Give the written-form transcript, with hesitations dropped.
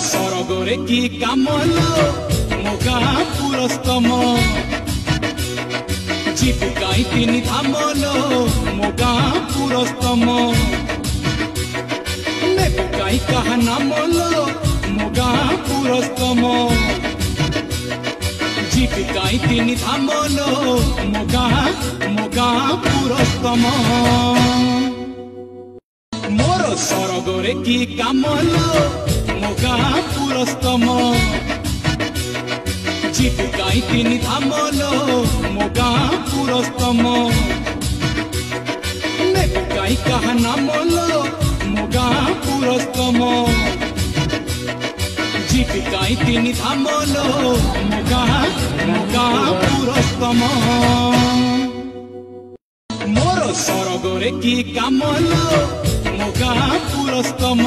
सरगरे की कामलो मोगा पुरस्तम जीविकाई तीन धामलो मोगा पुरस्तम नेबुकाई कहा नामलो मोगा पुरस्तम जीविकाई तीन धामलो मोगा मोगा पुरस्तम मोर सरगरे की कामलो मोगा पुरस्तम जीविकाई तीन धामलो मोगा पुरस्तम नेबुकाई कहा नामलो मोगा पुरस्तम जीविकाई तीन धामलो मोगा मोगा पुरस्तम मोर सरगरे की कामलो मोगा पुरस्तम।